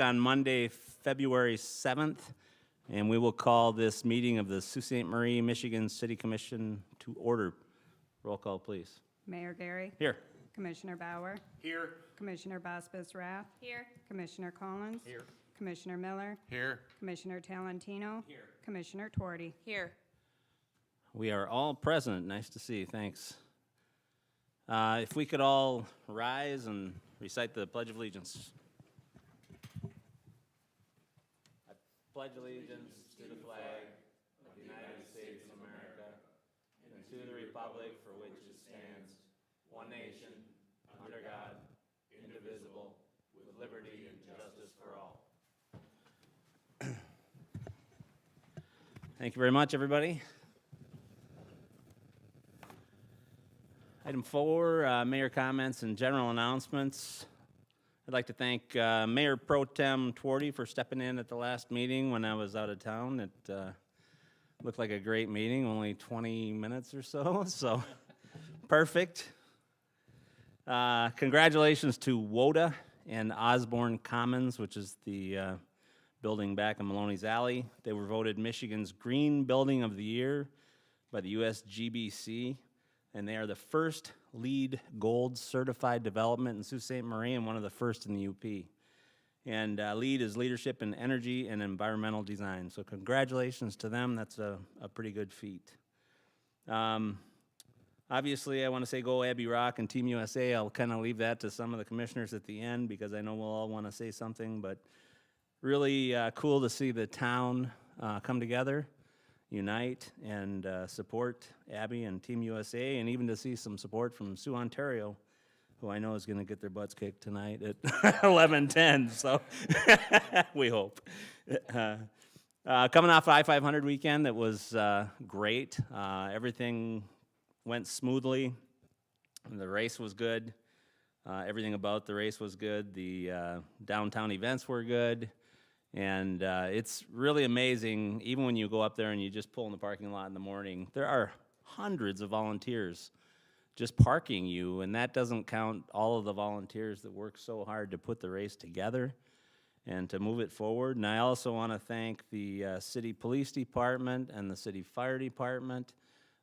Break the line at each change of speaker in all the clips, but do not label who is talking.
on Monday, February 7th, and we will call this meeting of the Sault Ste. Marie, Michigan City Commission to order. Roll call, please.
Mayor Gary.
Here.
Commissioner Bauer.
Here.
Commissioner Bospis-Rath.
Here.
Commissioner Collins.
Here.
Commissioner Miller.
Here.
Commissioner Talentino.
Here.
Commissioner Twardy.
Here.
We are all present. Nice to see you. Thanks. If we could all rise and recite the Pledge of Allegiance. I pledge allegiance to the flag of the United States of America and to the republic for which it stands, one nation, under God, indivisible, with liberty and justice for all. Thank you very much, everybody. Item 4, mayor comments and general announcements. I'd like to thank Mayor Pro Tem Twardy for stepping in at the last meeting when I was out of town. It looked like a great meeting, only 20 minutes or so, so perfect. Congratulations to WODA and Osborne Commons, which is the building back in Maloney's Alley. They were voted Michigan's Green Building of the Year by the USGBC. And they are the first LEED Gold certified development in Sault Ste. Marie and one of the first in the UP. And LEED is Leadership in Energy and Environmental Design. So congratulations to them. That's a pretty good feat. Obviously, I want to say go Abbey Rock and Team USA. I'll kind of leave that to some of the commissioners at the end because I know we'll all want to say something. But really cool to see the town come together, unite, and support Abby and Team USA, and even to see some support from Sioux, Ontario, who I know is going to get their butts kicked tonight at 11:10, so we hope. Coming off I-500 weekend, that was great. Everything went smoothly. The race was good. Everything about the race was good. The downtown events were good. And it's really amazing, even when you go up there and you just pull in the parking lot in the morning, there are hundreds of volunteers just parking you, and that doesn't count all of the volunteers that work so hard to put the race together and to move it forward. And I also want to thank the city police department and the city fire department.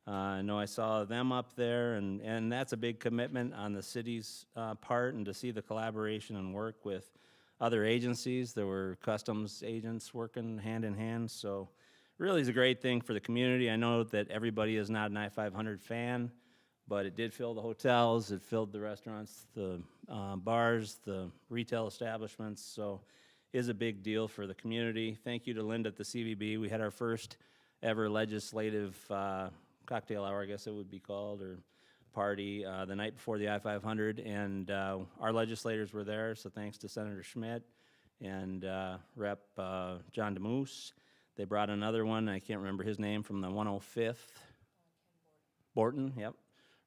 I know I saw them up there, and that's a big commitment on the city's part, and to see the collaboration and work with other agencies. There were customs agents working hand in hand, so really is a great thing for the community. I know that everybody is not an I-500 fan, but it did fill the hotels, it filled the restaurants, the bars, the retail establishments, so it is a big deal for the community. Thank you to Linda at the CVB. We had our first ever legislative cocktail hour, I guess it would be called, or party the night before the I-500, and our legislators were there, so thanks to Senator Schmidt and Rep. John DeMoose. They brought another one, I can't remember his name, from the 105th. Borton, yep,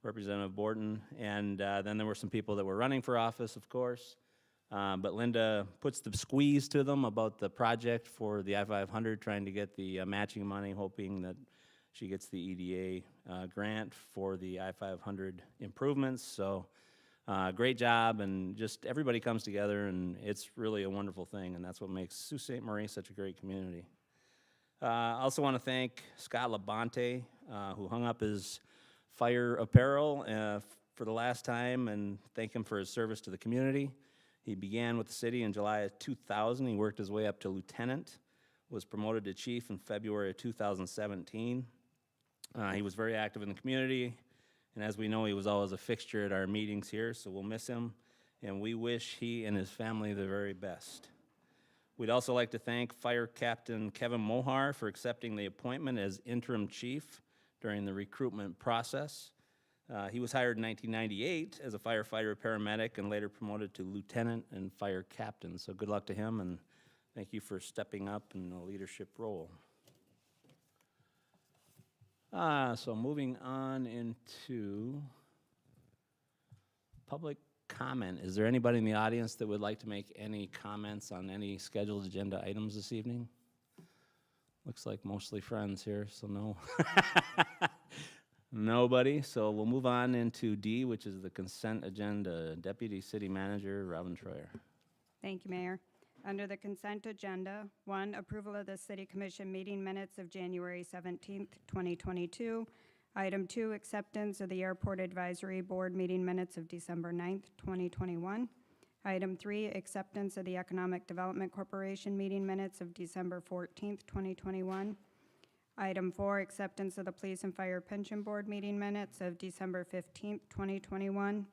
Representative Borton, and then there were some people that were running for office, of course, but Linda puts the squeeze to them about the project for the I-500, trying to get the matching money, hoping that she gets the EDA grant for the I-500 improvements. So great job, and just everybody comes together, and it's really a wonderful thing, and that's what makes Sault Ste. Marie such a great community. I also want to thank Scott Labonte, who hung up his fire apparel for the last time, and thank him for his service to the community. He began with the city in July of 2000. He worked his way up to lieutenant, was promoted to chief in February of 2017. He was very active in the community, and as we know, he was always a fixture at our meetings here, so we'll miss him, and we wish he and his family the very best. We'd also like to thank Fire Captain Kevin Mohar for accepting the appointment as interim chief during the recruitment process. He was hired in 1998 as a firefighter paramedic and later promoted to lieutenant and fire captain, so good luck to him, and thank you for stepping up in a leadership role. So moving on into public comment. Is there anybody in the audience that would like to make any comments on any scheduled agenda items this evening? Looks like mostly friends here, so no. Nobody, so we'll move on into D, which is the consent agenda. Deputy City Manager Robin Troyer.
Thank you, Mayor. Under the consent agenda, 1, approval of the City Commission meeting minutes of January 17th, 2022. Item 2, acceptance of the Airport Advisory Board meeting minutes of December 9th, 2021. Item 3, acceptance of the Economic Development Corporation meeting minutes of December 14th, 2021. Item 4, acceptance of the Police and Fire Pension Board meeting minutes of December 15th, 2021.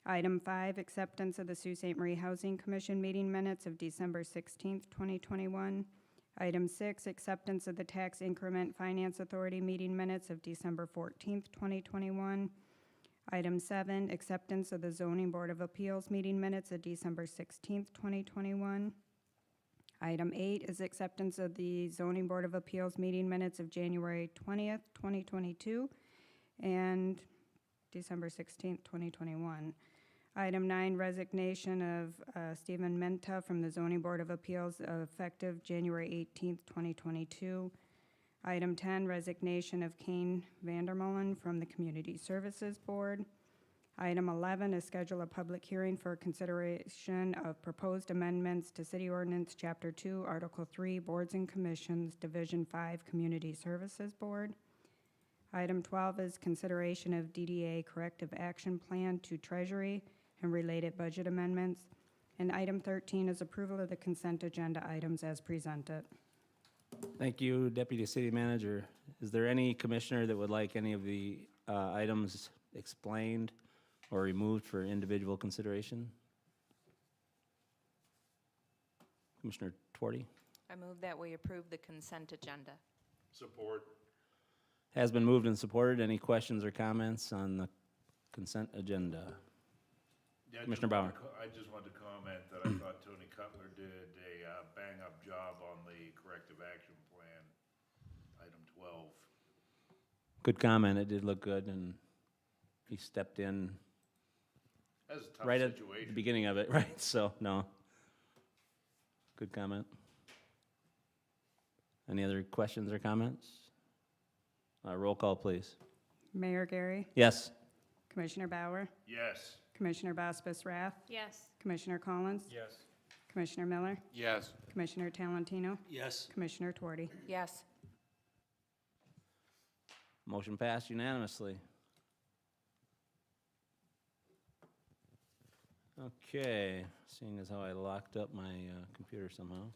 Item 5, acceptance of the Sault Ste. Marie Housing Commission meeting minutes of December 16th, 2021. Item 6, acceptance of the Tax Increment Finance Authority meeting minutes of December 14th, 2021. Item 7, acceptance of the Zoning Board of Appeals meeting minutes of December 16th, 2021. Item 8 is acceptance of the Zoning Board of Appeals meeting minutes of January 20th, 2022, and December 16th, 2021. Item 9, resignation of Stephen Menta from the Zoning Board of Appeals effective January 18th, 2022. Item 10, resignation of Kane Vandermolen from the Community Services Board. Item 11 is schedule a public hearing for consideration of proposed amendments to City Ordinance Chapter 2, Article 3, Boards and Commissions, Division 5, Community Services Board. Item 12 is consideration of DDA corrective action plan to Treasury and related budget amendments. And item 13 is approval of the consent agenda items as presented.
Thank you, Deputy City Manager. Is there any commissioner that would like any of the items explained or removed for individual consideration? Commissioner Twardy?
I move that we approve the consent agenda.
Support.
Has been moved and supported. Any questions or comments on the consent agenda?
Yeah,
Commissioner Bauer.
I just wanted to comment that I thought Tony Cutler did a bang-up job on the corrective action plan, item 12.
Good comment. It did look good, and he stepped in
That's a tough
right at the
situation.
beginning of it, right? So, no. Good comment. Any other questions or comments? Roll call, please.
Mayor Gary,
Yes.
Commissioner Bauer,
Yes.
Commissioner Baspis Rath,
Yes.
Commissioner Collins,
Yes.
Commissioner Miller,
Yes.
Commissioner Talentino,
Yes.
Commissioner Twardy.
Yes.
Motion passed unanimously. Okay, seeing as how I locked up my computer somehow.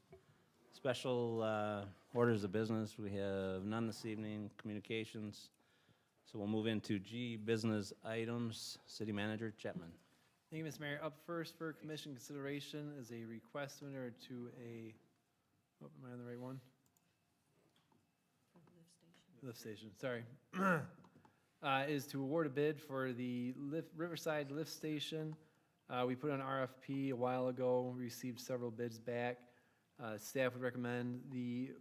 Special orders of business, we have none this evening, communications. So we'll move into G, business items. City Manager Chapman.
Thank you, Mr. Mayor. Up first for commission consideration is a request winner to a, oh, am I on the right one? Lift station, sorry. Is to award a bid for the Riverside lift station. We put on RFP a while ago, received several bids back. Staff would recommend the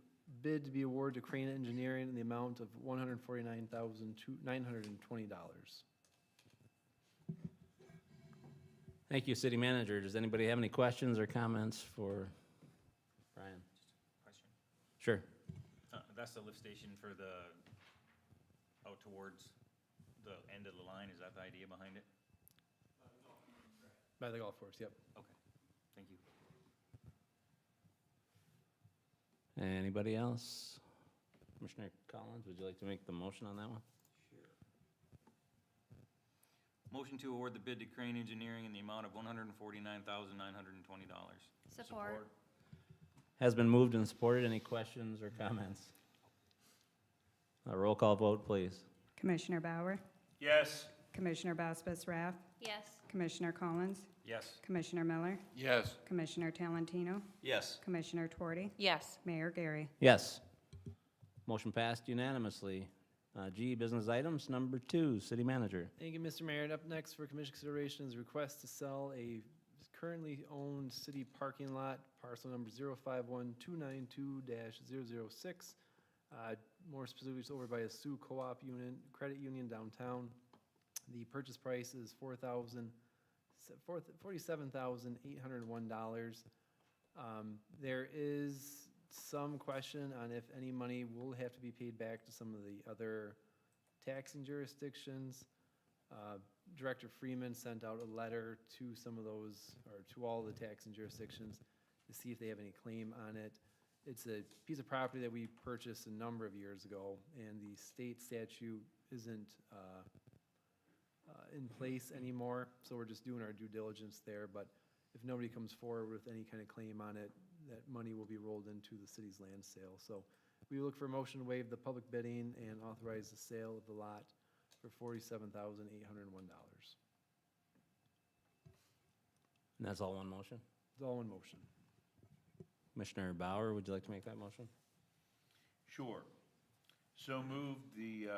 bid to be awarded to Crane Engineering in the amount of $149,920.
Thank you, City Manager. Does anybody have any questions or comments for Brian?
Question.
Sure.
That's the lift station for the, out towards the end of the line, is that the idea behind it?
By the golf course, yep.
Okay, thank you.
Anybody else? Commissioner Collins, would you like to make the motion on that one?
Motion to award the bid to Crane Engineering in the amount of $149,920.
Support.
Has been moved and supported. Any questions or comments? A roll call vote, please.
Commissioner Bauer,
Yes.
Commissioner Baspis Rath,
Yes.
Commissioner Collins,
Yes.
Commissioner Miller,
Yes.
Commissioner Talentino,
Yes.
Commissioner Twardy,
Yes.
Mayor Gary.
Yes. Motion passed unanimously. G, business items, number 2, City Manager.
Thank you, Mr. Mayor. And up next for commission consideration is a request to sell a currently owned city parking lot, parcel number 051-292-006. More specifically, it's over by a Sioux Co-op unit, credit union downtown. The purchase price is $47,801. There is some question on if any money will have to be paid back to some of the other taxing jurisdictions. Director Freeman sent out a letter to some of those, or to all the taxing jurisdictions. to see if they have any claim on it. It's a piece of property that we purchased a number of years ago, and the state statute isn't in place anymore, so we're just doing our due diligence there. But if nobody comes forward with any kind of claim on it, that money will be rolled into the city's land sale. So we look for a motion to waive the public bidding and authorize the sale of the lot for $47,801.
And that's all one motion?
It's all in motion.
Commissioner Bauer, would you like to make that motion?
Sure. So moved the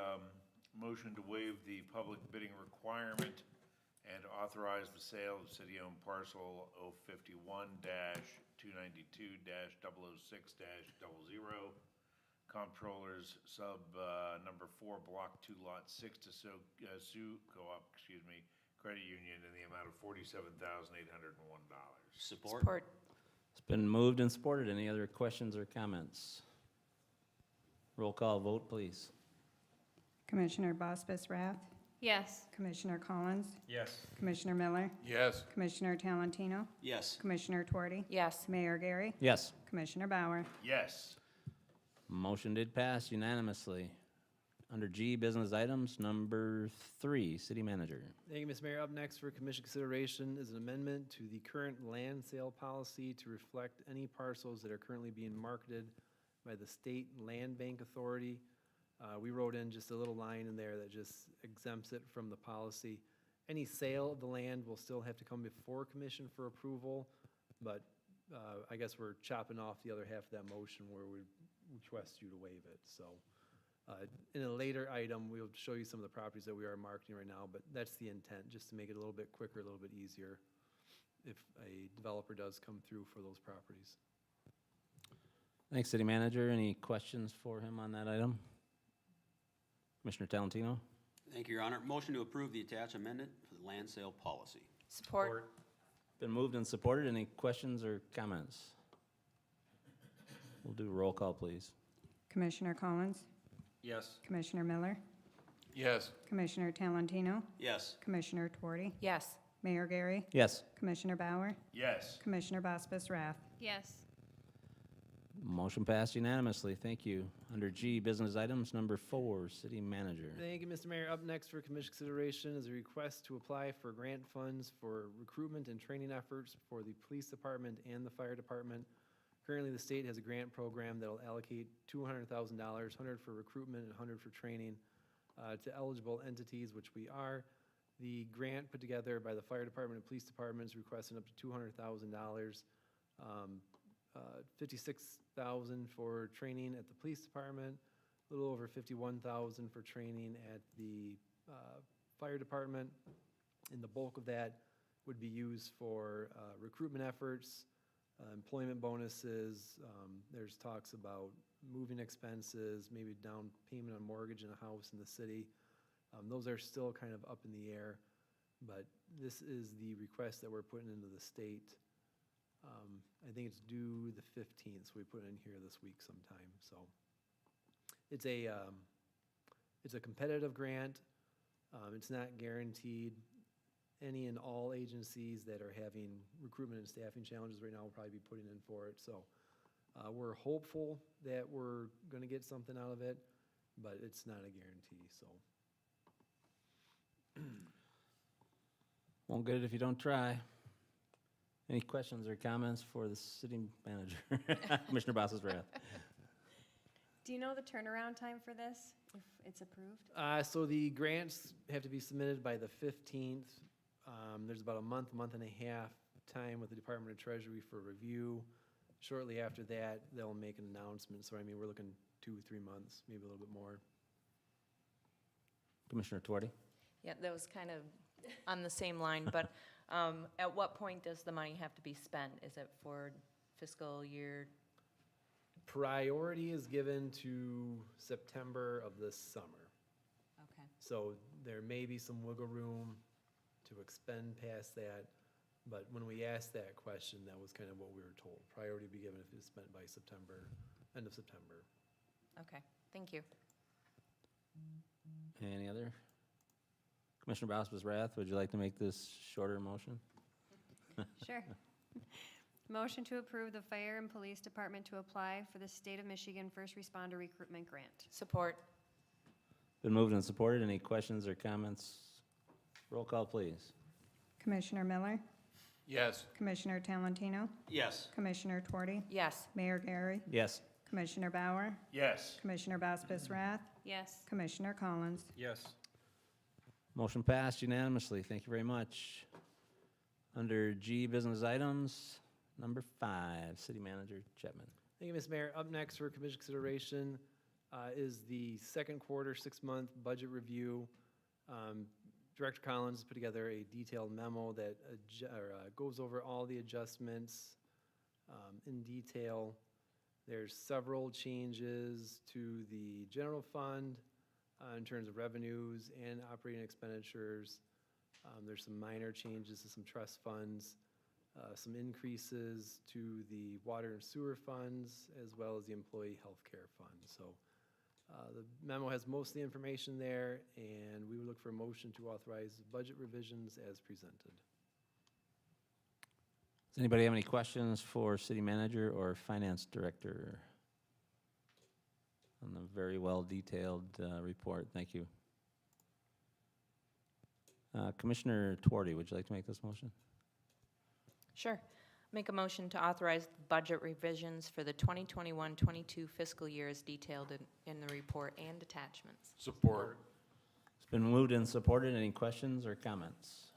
motion to waive the public bidding requirement and authorize the sale of city-owned parcel 051-292-006-00, Comptroller's sub number 4, block 2, lot 6 to Sioux Co-op, credit union in the amount of $47,801.
Support.
It's been moved and supported. Any other questions or comments? Roll call vote, please.
Commissioner Bosbus Rath,
Yes.
Commissioner Collins,
Yes.
Commissioner Miller,
Yes.
Commissioner Talentino,
Yes.
Commissioner Tuarty,
Yes.
Mayor Gary,
Yes.
Commissioner Bauer.
Yes.
Motion did pass unanimously. Under G, business items, number 3, city manager.
Thank you, Mr. Mayor. Up next for commission consideration is an amendment to the current land sale policy to reflect any parcels that are currently being marketed by the State Land Bank Authority. We wrote in just a little line in there that just exempts it from the policy. Any sale of the land will still have to come before commission for approval, but I guess we're chopping off the other half of that motion where we request you to waive it. So in a later item, we'll show you some of the properties that we are marketing right now, but that's the intent, just to make it a little bit quicker, a little bit easier if a developer does come through for those properties.
Thanks, city manager. Any questions for him on that item? Commissioner Talentino?
Thank you, Your Honor. Motion to approve the attached amendment for the land sale policy.
Support.
Been moved and supported. Any questions or comments? We'll do a roll call, please.
Commissioner Collins,
Yes.
Commissioner Miller,
Yes.
Commissioner Talentino,
Yes.
Commissioner Tuarty,
Yes.
Mayor Gary,
Yes.
Commissioner Bauer,
Yes.
Commissioner Bosbus Rath.
Yes.
Motion passed unanimously. Thank you. Under G, business items, number 4, city manager.
Thank you, Mr. Mayor. Up next for commission consideration is a request to apply for grant funds for recruitment and training efforts for the police department and the fire department. Currently, the state has a grant program that will allocate $200,000, $100 for recruitment and $100 for training to eligible entities, which we are. The grant put together by the fire department and police department is requesting up to $200,000. $56,000 for training at the police department, a little over $51,000 for training at the fire department. And the bulk of that would be used for recruitment efforts, employment bonuses. There's talks about moving expenses, maybe down payment on mortgage in a house in the city. Those are still kind of up in the air, but this is the request that we're putting into the state. I think it's due the 15th, so we put it in here this week sometime. So it's a competitive grant. It's not guaranteed. Any and all agencies that are having recruitment and staffing challenges right now will probably be putting in for it. So we're hopeful that we're going to get something out of it, but it's not a guarantee. So
Won't get it if you don't try. Any questions or comments for the city manager? Commissioner Bosbus Rath.
Do you know the turnaround time for this, if it's approved?
So the grants have to be submitted by the 15th. There's about a month and a half time with the Department of Treasury for review. Shortly after that, they'll make an announcement. So, I mean, we're looking 2-3 months, maybe a little bit more.
Commissioner Tuarty.
Yeah, that was kind of on the same line, but at what point does the money have to be spent? Is it for fiscal year?
Priority is given to September of this summer.
Okay.
So there may be some wiggle room to expend past that, but when we asked that question, that was kind of what we were told. Priority be given if it's spent by September, end of September.
Okay, thank you.
Any other? Commissioner Bosbus Rath, would you like to make this shorter motion?
Sure. Motion to approve the fire and police department to apply for the State of Michigan First Responder Recruitment Grant.
Support.
Been moved and supported. Any questions or comments? Roll call, please.
Commissioner Miller,
Yes.
Commissioner Talentino,
Yes.
Commissioner Tuarty,
Yes.
Mayor Gary,
Yes.
Commissioner Bauer,
Yes.
Commissioner Baspis Rath,
Yes.
Commissioner Collins.
Yes.
Motion passed unanimously. Thank you very much. Under G, business items, number 5, City Manager Chapman.
Thank you, Mr. Mayor. Up next for commission consideration is the second quarter, 6-month budget review. Director Collins put together a detailed memo that goes over all the adjustments in detail. There's several changes to the general fund in terms of revenues and operating expenditures. There's some minor changes to some trust funds, some increases to the water and sewer funds, as well as the employee health care fund. So the memo has most of the information there, and we would look for a motion to authorize budget revisions as presented.
Does anybody have any questions for City Manager or Finance Director on the very well-detailed report? Thank you. Commissioner Tuarty, would you like to make this motion?
Sure. Make a motion to authorize budget revisions for the 2021-22 fiscal year as detailed in the report and attachments.
Support.
It's been moved and supported. Any questions or comments?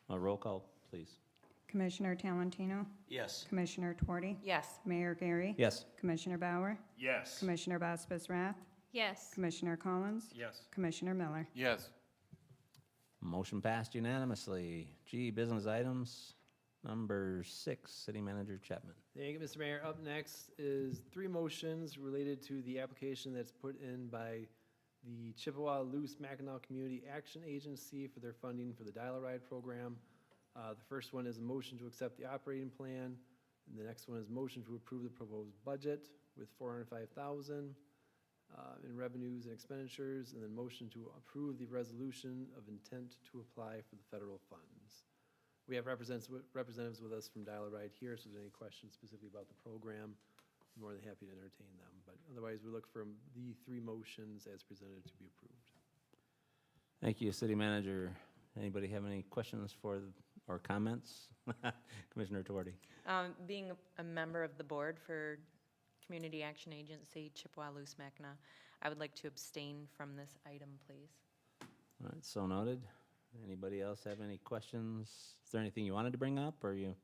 A roll call, please.
Commissioner Talentino,
Yes.
Commissioner Tuarty,
Yes.
Mayor Gary,
Yes.
Commissioner Bauer,
Yes.
Commissioner Baspis Rath,
Yes.
Commissioner Collins,
Yes.
Commissioner Miller.
Yes.
Motion passed unanimously. G, business items, number 6, City Manager Chapman.
Thank you, Mr. Mayor. Up next is 3 motions related to the application that's put in by the Chippewa Loose Mackinac Community Action Agency for their funding for the Dial-A-Ride program. The first one is a motion to accept the operating plan, and the next one is motion to approve the proposed budget with $405,000 in revenues and expenditures, and then motion to approve the resolution of intent to apply for the federal funds. We have representatives with us from Dial-A-Ride here, so if there's any questions specifically about the program, I'm more than happy to entertain them. But otherwise, we look for the 3 motions as presented to be approved.
Thank you, City Manager. Anybody have any questions or comments? Commissioner Tuarty.
Being a member of the board for Community Action Agency, Chippewa Loose Mackinac, I would like to abstain from this item, please.
All right, so noted. Anybody else have any questions? Is there anything you wanted to bring up, or are you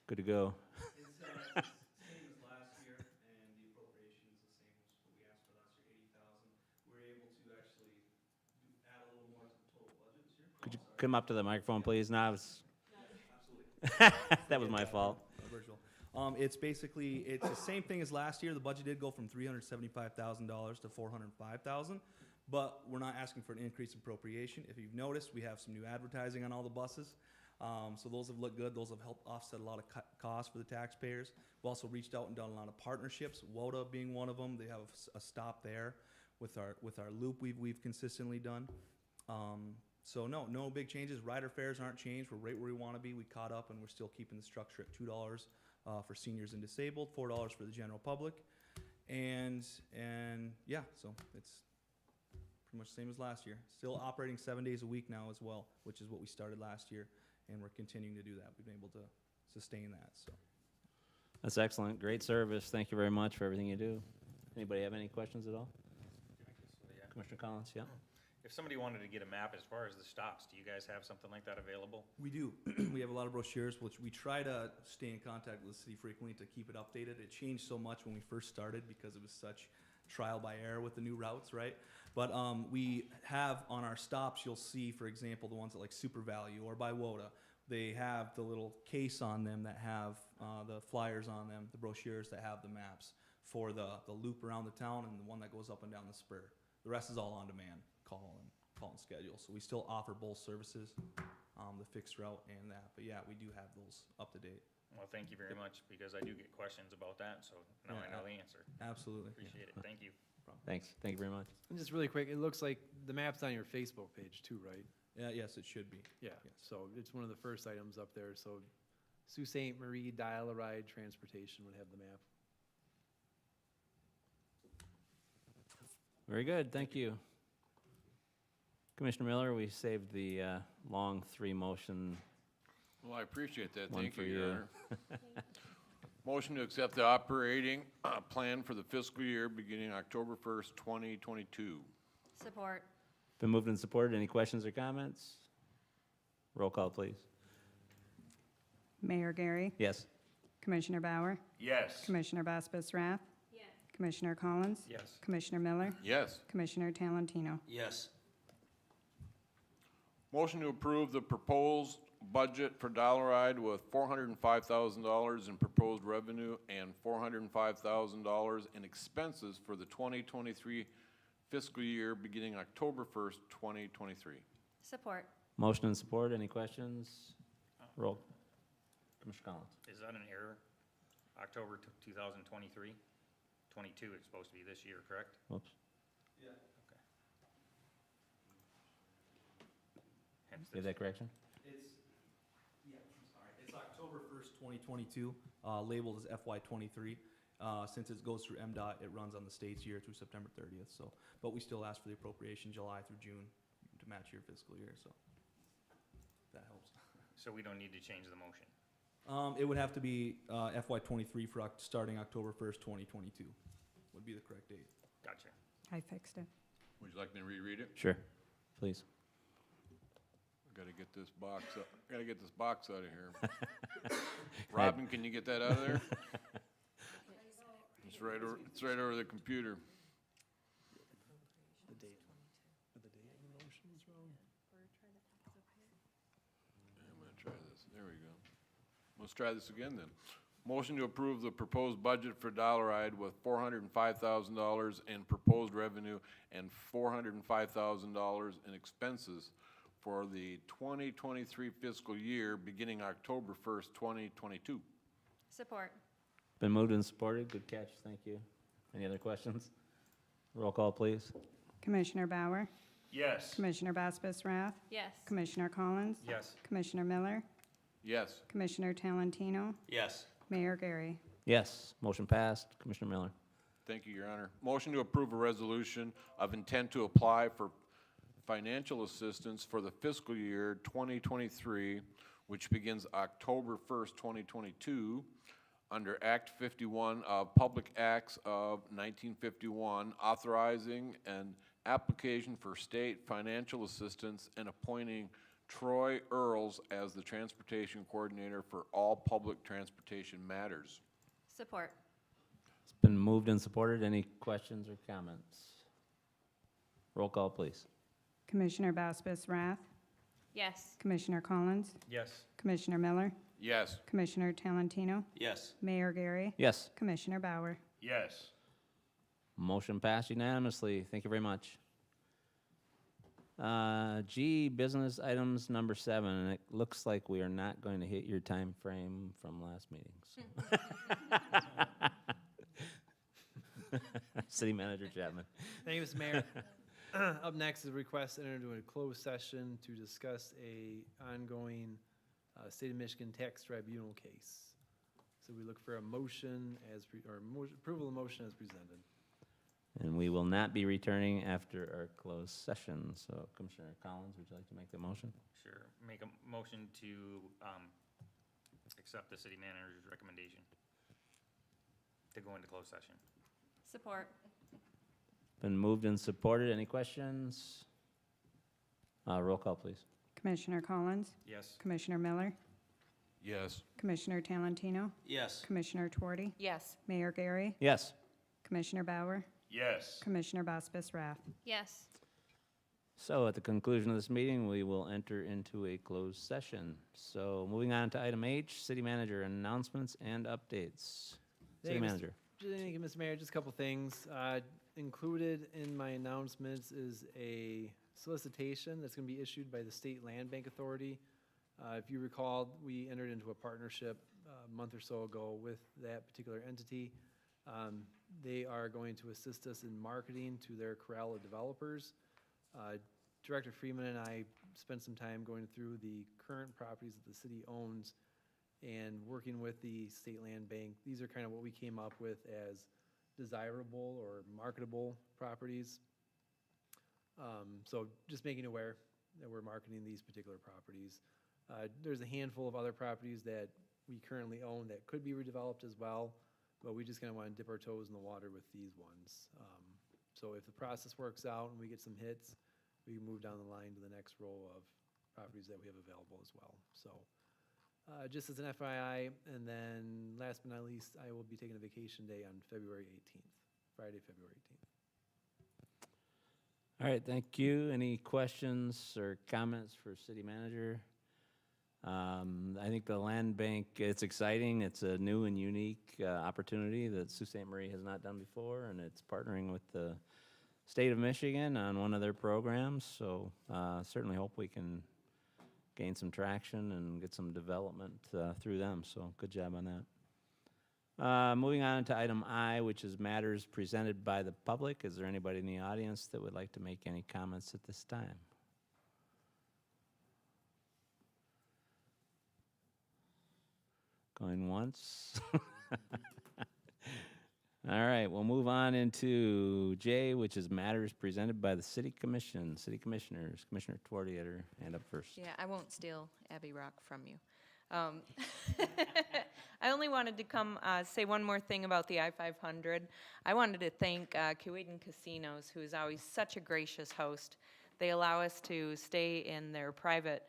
good to go?
It's same as last year, and the appropriation is the same as what we asked for last year, 80,000. We're able to actually add a little more to the total budget this year.
Could you come up to the microphone, please? No, I was,
Absolutely.
that was my fault.
Virtual. It's the same thing as last year. The budget did go from $375,000 to $405,000, but we're not asking for an increase in appropriation. If you've noticed, we have some new advertising on all the buses. So those have looked good. Those have helped offset a lot of costs for the taxpayers. We've also reached out and done a lot of partnerships, WODA being one of them. They have a stop there with our loop we've consistently done. So no big changes. Rider fares aren't changed. We're right where we want to be. We caught up, and we're still keeping the structure at $2 for seniors and disabled, $4 for the general public. And yeah, so it's pretty much the same as last year. Still operating 7 days a week now as well, which is what we started last year, and we're continuing to do that. We've been able to sustain that, so.
That's excellent. Great service. Thank you very much for everything you do. Anybody have any questions at all? Commissioner Collins, yeah?
If somebody wanted to get a map as far as the stops, do you guys have something like that available?
We do. We have a lot of brochures, which we try to stay in contact with the city frequently to keep it updated. It changed so much when we first started because it was such trial by error with the new routes, right? But we have on our stops, you'll see, for example, the ones at like Super Value or by WODA. They have the little case on them that have the flyers on them, the brochures that have the maps for the loop around the town and the one that goes up and down the spur. The rest is all on demand, call and schedule. So we still offer both services, the fixed route and that. But yeah, we do have those up to date.
Well, thank you very much, because I do get questions about that, so now I know the answer.
Absolutely.
Appreciate it. Thank you.
Thanks. Thank you very much.
And just really quick, it looks like the map's on your Facebook page too, right?
Yes, it should be.
Yeah,
Yes.
so it's one of the first items up there, so Sault Ste. Marie Dial-A-Ride Transportation would have the map.
Very good, thank you. Commissioner Miller, we saved the long three-motion
Well, I appreciate that.
one
Thank
for
you,
you.
Your Honor. Motion to accept the operating plan for the fiscal year beginning October 1st, 2022.
Support.
Been moved and supported. Any questions or comments? Roll call, please.
Mayor Gary,
Yes.
Commissioner Bauer,
Yes.
Commissioner Baspas Rath,
Yes.
Commissioner Collins,
Yes.
Commissioner Miller,
Yes.
Commissioner Talentino.
Yes.
Motion to approve the proposed budget for Dollaride with $405,000 in proposed revenue and $405,000 in expenses for the 2023 fiscal year beginning October 1st, 2023.
Support.
Motion and support. Any questions? Roll. Commissioner Collins.
Is that an error? October 2023? 22, it's supposed to be this year, correct?
Whoops.
Okay. Hence
Get
this.
that correction?
It's October 1st, 2022, labeled as FY '23. Since it goes through MDOT, it runs on the state's year through September 30th, so, but we still ask for the appropriation July through June to match your fiscal year, so if that helps.
So we don't need to change the motion.
It would have to be FY '23 for starting October 1st, 2022 would be the correct date.
Gotcha.
I fixed it.
Would you like me to reread it?
Sure. Please.
Gotta get this box up, gotta get this box out of here. Robin, can you get that out of there? It's right over the computer.
The date of the motion is wrong.
I'm gonna try this, there we go. Let's try this again then. Motion to approve the proposed budget for Dollaride with $405,000 in proposed revenue and $405,000 in expenses for the 2023 fiscal year beginning October 1st, 2022.
Support.
Been moved and supported. Good catch. Thank you. Any other questions? Roll call, please.
Commissioner Bauer,
Yes.
Commissioner Baspas Rath,
Yes.
Commissioner Collins,
Yes.
Commissioner Miller,
Yes.
Commissioner Talentino,
Yes.
Mayor Gary.
Yes. Motion passed. Commissioner Miller.
Thank you, Your Honor. Motion to approve a resolution of intent to apply for financial assistance for the fiscal year 2023, which begins October 1st, 2022, under Act 51 of Public Acts of 1951, authorizing an application for state financial assistance and appointing Troy Earls as the transportation coordinator for all public transportation matters.
Support.
It's been moved and supported. Any questions or comments? Roll call, please.
Commissioner Baspas Rath,
Yes.
Commissioner Collins,
Yes.
Commissioner Miller,
Yes.
Commissioner Talentino,
Yes.
Mayor Gary,
Yes.
Commissioner Bauer.
Yes.
Motion passed unanimously. Thank you very much. G, business items number 7, and it looks like we are not going to hit your time frame from last meeting. So. City Manager Chapman.
Thank you, Mr. Mayor. Up next is a request to enter into a closed session to discuss a ongoing State of Michigan tax tribunal case. So we look for a motion approval of motion as presented.
And we will not be returning after our closed session. So Commissioner Collins, would you like to make the motion?
Sure. Make a motion to accept the city manager's recommendation to go into closed session.
Support.
Been moved and supported. Any questions? Roll call, please.
Commissioner Collins,
Yes.
Commissioner Miller,
Yes.
Commissioner Talentino,
Yes.
Commissioner Twardy,
Yes.
Mayor Gary,
Yes.
Commissioner Bauer,
Yes.
Commissioner Baspas Rath.
Yes.
So at the conclusion of this meeting, we will enter into a closed session. So moving on to item H, City Manager announcements and updates. City
Thank you,
Manager.
Thank you, Mr. Mayor. Just a couple things. Included in my announcements is a solicitation that's going to be issued by the State Land Bank Authority. If you recall, we entered into a partnership a month or so ago with that particular entity. They are going to assist us in marketing to their corral of developers. Director Freeman and I spent some time going through the current properties that the city owns And working with the State Land Bank, these are kind of what we came up with as desirable or marketable properties. So just making aware that we're marketing these particular properties. There's a handful of other properties that we currently own that could be redeveloped as well, but we just kind of want to dip our toes in the water with these ones. So if the process works out and we get some hits, we can move down the line to the next row of properties that we have available as well. So just as an FYI, and then last but not least, I will be taking a vacation day on February 18th, Friday, February 18th.
All right, thank you. Any questions or comments for city manager? I think the land bank, it's exciting. It's a new and unique opportunity that Sault Ste. Marie has not done before, and it's partnering with the state of Michigan on one of their programs. So certainly hope we can gain some traction and get some development through them. So good job on that. Moving on to item I, which is matters presented by the public. Is there anybody in the audience that would like to make any comments at this time? Going once. All right, we'll move on into J, which is matters presented by the city commission. City commissioners, Commissioner Twardy had her hand up first.
Yeah, I won't steal Abby Rock from you. I only wanted to come say one more thing about the I-500. I wanted to thank Keewaydin Casinos, who is always such a gracious host. They allow us to stay in their private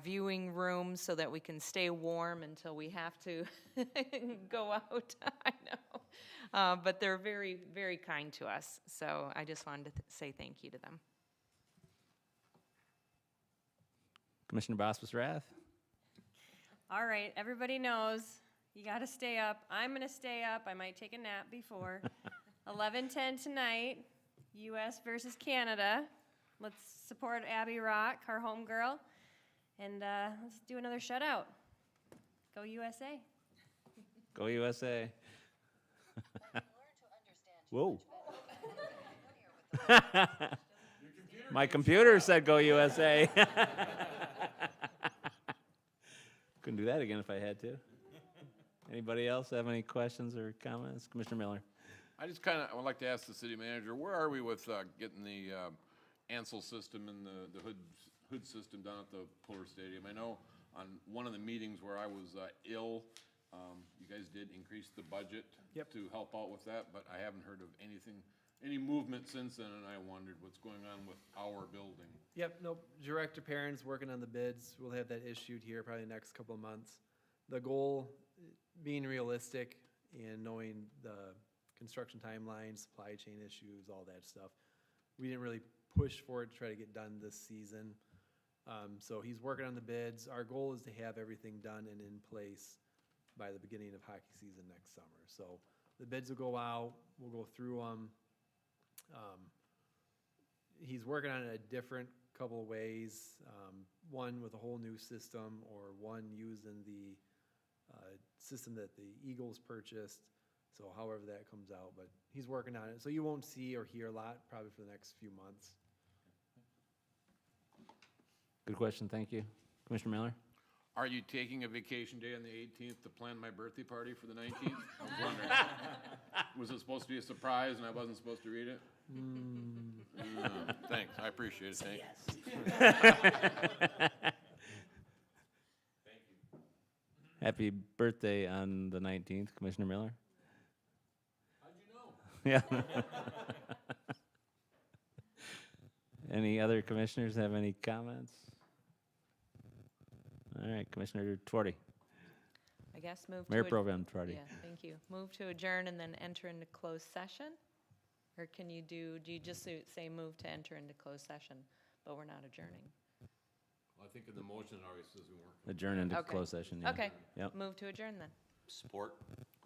viewing room so that we can stay warm until we have to go out. I know. But they're very, very kind to us. So I just wanted to say thank you to them.
Commissioner Boswas-Rath?
All right, everybody knows you got to stay up. I'm going to stay up. I might take a nap before. 11:10 tonight, U.S. versus Canada. Let's support Abby Rock, our home girl. And let's do another shutout. Go USA.
Go USA. Whoa. My computer said go USA. Couldn't do that again if I had to. Anybody else have any questions or comments? Commissioner Miller.
I just would like to ask the city manager, where are we with getting the Ansel system and the hood system down at the Puller Stadium? I know on one of the meetings where I was ill, you guys did increase the budget to help out with that, but I haven't heard of any movement since then, and I wondered what's going on with our building.
Yep, nope. Director Perrin's working on the bids. We'll have that issued here probably the next couple of months. The goal, being realistic and knowing the construction timeline, supply chain issues, all that stuff, we didn't really push for it to try to get done this season. So he's working on the bids. Our goal is to have everything done and in place by the beginning of hockey season next summer. So the bids will go out. We'll go through them. He's working on it a different couple of ways. One with a whole new system, or one using the system that the Eagles purchased. So however that comes out, but he's working on it. So you won't see or hear a lot probably for the next few months.
Good question, thank you. Commissioner Miller?
Are you taking a vacation day on the 18th to plan my birthday party for the 19th? I was wondering. Was it supposed to be a surprise and I wasn't supposed to read it? Thanks, I appreciate it, thank you.
Happy birthday on the 19th, Commissioner Miller. How'd you know? Yeah. Any other commissioners have any comments? All right, Commissioner Twardy.
I guess move to
Mayor Pro Tem Twardy.
Yeah, thank you. Move to adjourn and then enter into closed session? Or can you do you just say move to enter into closed session, but we're not adjourning?
Well, I think in the motion it already says we weren't.
Adjourn into
Okay.
closed session, yeah.
Okay,
Yep.
move to adjourn then.
Support.